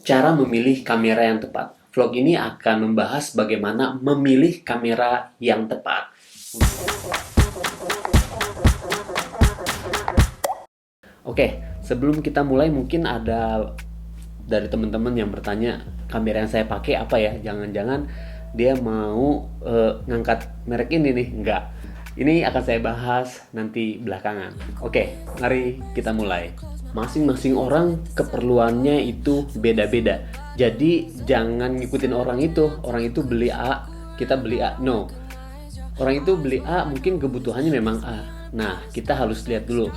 Cara memilih kamera yang tepat. Vlog ini akan membahas bagaimana memilih kamera yang tepat. Oke, sebelum kita mulai mungkin ada dari teman-teman yang bertanya, kamera yang saya pakai apa ya? Jangan-jangan dia mau ngangkat merek ini nih. Enggak. Ini akan saya bahas nanti belakangan. Oke, mari kita mulai. Masing-masing orang keperluannya itu beda-beda. Jadi jangan ngikutin orang itu. Orang itu beli A, kita beli A. No. Orang itu beli A mungkin kebutuhannya memang A. Nah, kita harus lihat dulu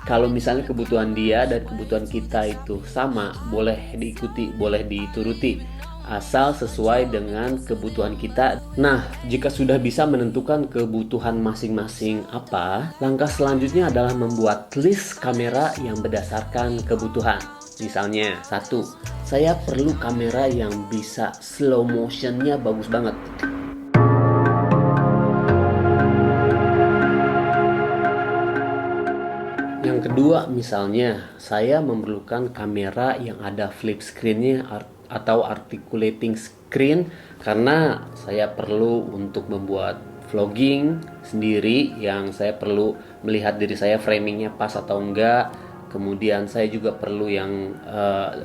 kalau misalnya kebutuhan dia dan kebutuhan kita itu sama, boleh diikuti, boleh dituruti, asal sesuai dengan kebutuhan kita. Nah, jika sudah bisa menentukan kebutuhan masing-masing apa, langkah selanjutnya adalah membuat list kamera yang berdasarkan kebutuhan. Misalnya, 1. Saya perlu kamera yang bisa slow motionnya bagus banget. Yang kedua, misalnya saya memerlukan kamera yang ada flip screen-nya atau articulating screen karena saya perlu untuk membuat vlogging sendiri yang saya perlu melihat diri saya framingnya pas atau enggak. Kemudian saya juga perlu yang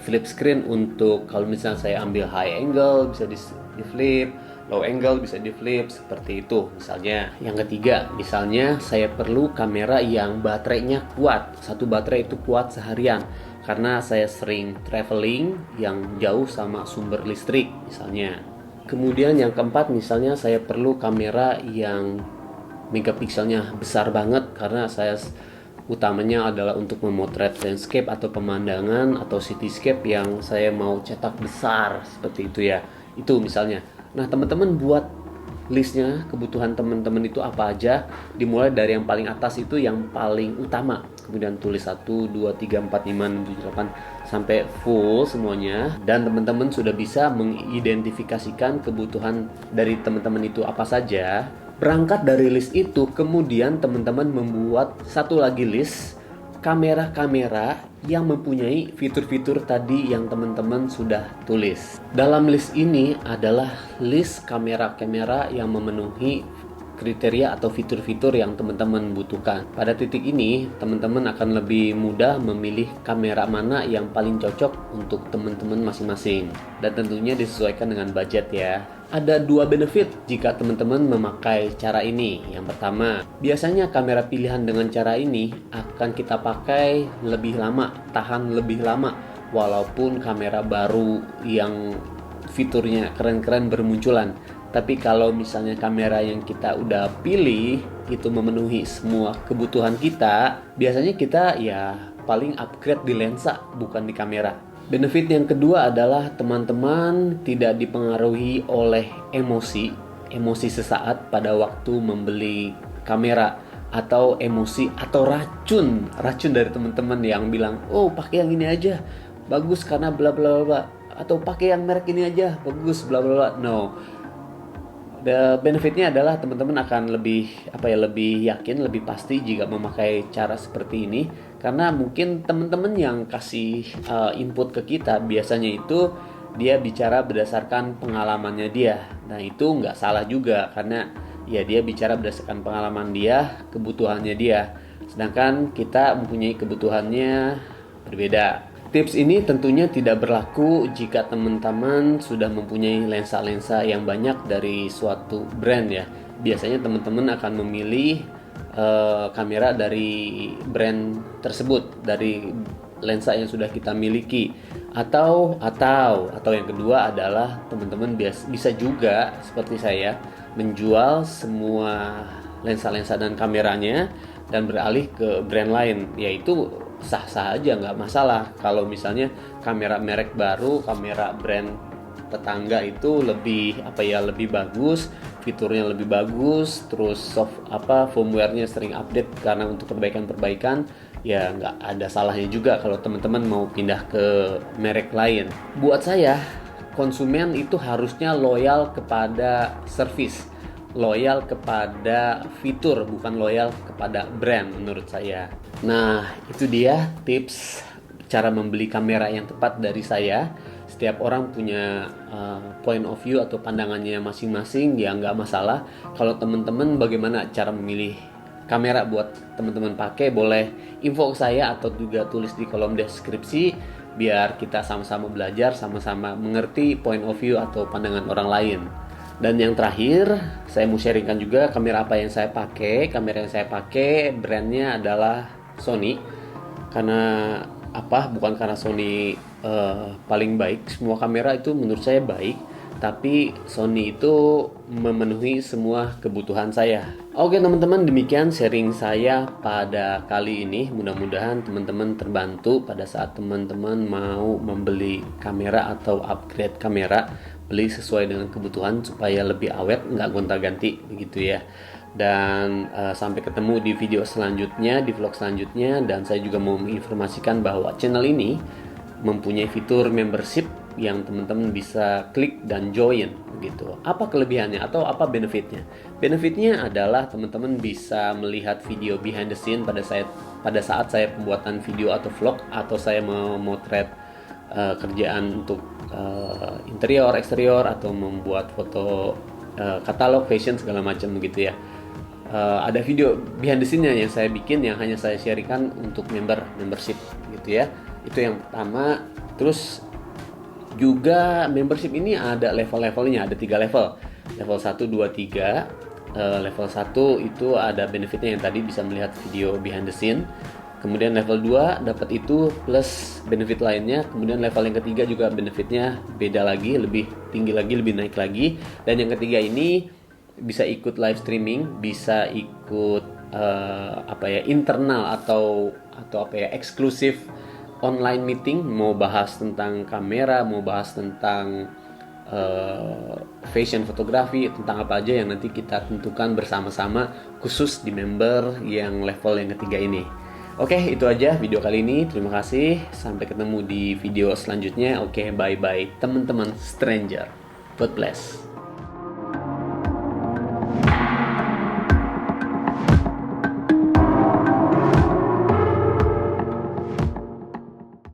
flip screen untuk kalau misalnya saya ambil high angle bisa di flip, low angle bisa di flip, seperti itu misalnya. Yang ketiga, misalnya saya perlu kamera yang baterainya kuat. Satu baterai itu kuat seharian karena saya sering traveling yang jauh sama sumber listrik misalnya. Kemudian yang keempat, misalnya saya perlu kamera yang megapikselnya besar banget karena saya utamanya adalah untuk memotret landscape atau pemandangan atau cityscape yang saya mau cetak besar seperti itu ya. Itu misalnya. Nah, teman-teman buat listnya, kebutuhan teman-teman itu apa aja, dimulai dari yang paling atas itu yang paling utama. Kemudian tulis 1, 2, 3, 4, 5, 6, 7, 8 sampai full semuanya, dan teman-teman sudah bisa mengidentifikasikan kebutuhan dari teman-teman itu apa saja. Berangkat dari list itu, kemudian teman-teman membuat satu lagi list kamera-kamera yang mempunyai fitur-fitur tadi yang teman-teman sudah tulis. Dalam list ini adalah list kamera-kamera yang memenuhi kriteria atau fitur-fitur yang teman-teman butuhkan. Pada titik ini, teman-teman akan lebih mudah memilih kamera mana yang paling cocok untuk teman-teman masing-masing. Dan tentunya disesuaikan dengan budget ya. Ada 2 benefit jika teman-teman memakai cara ini. Yang pertama, biasanya kamera pilihan dengan cara ini akan kita pakai lebih lama, tahan lebih lama, walaupun kamera baru yang fiturnya keren-keren bermunculan. Tapi kalau misalnya kamera yang kita udah pilih itu memenuhi semua kebutuhan kita, biasanya kita ya paling upgrade di lensa, bukan di kamera. Benefit yang kedua adalah teman-teman tidak dipengaruhi oleh emosi sesaat pada waktu membeli kamera, atau emosi atau racun dari teman-teman yang bilang, "Oh, pakai yang ini aja, bagus karena bla bla bla," atau "pakai yang merek ini aja, bagus bla bla bla." No. Benefitnya adalah teman-teman akan lebih yakin, lebih pasti jika memakai cara seperti ini, karena mungkin teman-teman yang kasih input ke kita biasanya itu dia bicara berdasarkan pengalamannya dia. Nah, itu nggak salah juga karena ya dia bicara berdasarkan pengalaman dia, kebutuhannya dia, sedangkan kita mempunyai kebutuhannya berbeda. Tips ini tentunya tidak berlaku jika teman-teman sudah mempunyai lensa-lensa yang banyak dari suatu brand ya. Biasanya teman-teman akan memilih kamera dari brand tersebut, dari lensa yang sudah kita miliki. Atau yang kedua adalah teman-teman bisa juga seperti saya menjual semua lensa-lensa dan kameranya dan beralih ke brand lain, yaitu sah-sah aja, nggak masalah. Kalau misalnya kamera merek baru, kamera brand tetangga itu lebih bagus, fiturnya lebih bagus, terus firmware-nya sering update karena untuk perbaikan, ya nggak ada salahnya juga kalau teman-teman mau pindah ke merek lain. Buat saya, konsumen itu harusnya loyal kepada service, loyal kepada fitur, bukan loyal kepada brand menurut saya. Nah, itu dia tips cara membeli kamera yang tepat dari saya. Setiap orang punya point of view atau pandangannya masing-masing, ya nggak masalah. Kalau teman-teman bagaimana cara memilih kamera buat teman-teman pakai, boleh info ke saya atau juga tulis di kolom deskripsi, biar kita sama-sama belajar, sama-sama mengerti point of view atau pandangan orang lain. Dan yang terakhir, saya mau sharingkan juga kamera apa yang saya pakai. Kamera yang saya pakai brandnya adalah Sony. Karena apa? Bukan karena Sony paling baik. Semua kamera itu menurut saya baik, tapi Sony itu memenuhi semua kebutuhan saya. Oke teman-teman, demikian sharing saya pada kali ini. Mudah-mudahan teman-teman terbantu pada saat teman-teman mau membeli kamera atau upgrade kamera. Beli sesuai dengan kebutuhan supaya lebih awet, nggak gonta-ganti begitu ya. Dan sampai ketemu di video selanjutnya, di vlog selanjutnya. Dan saya juga mau menginformasikan bahwa channel ini mempunyai fitur membership yang teman-teman bisa klik dan join begitu. Apa kelebihannya atau apa benefitnya? Benefitnya adalah teman-teman bisa melihat video behind the scene pada saat saya pembuatan video atau vlog, atau saya memotret kerjaan untuk interior, eksterior, atau membuat foto katalog fashion segala macam begitu ya. Ada video behind the scene-nya yang saya bikin, yang hanya saya sharingkan untuk membership gitu ya. Itu yang pertama. Terus juga membership ini ada level-levelnya, ada 3 level. Level 1, 2, 3. Level 1 itu ada benefitnya yang tadi bisa melihat video behind the scene. Kemudian level 2 dapat itu plus benefit lainnya. Kemudian level yang ketiga juga benefitnya beda lagi, lebih tinggi lagi, lebih naik lagi. Dan yang ketiga ini bisa ikut live streaming, bisa ikut internal atau eksklusif online meeting, mau bahas tentang kamera, mau bahas tentang fashion fotografi, tentang apa aja yang nanti kita tentukan bersama-sama khusus di member yang level yang ketiga ini. Oke, itu aja video kali ini. Terima kasih. Sampai ketemu di video selanjutnya. Oke, bye-bye teman-teman stranger. God bless.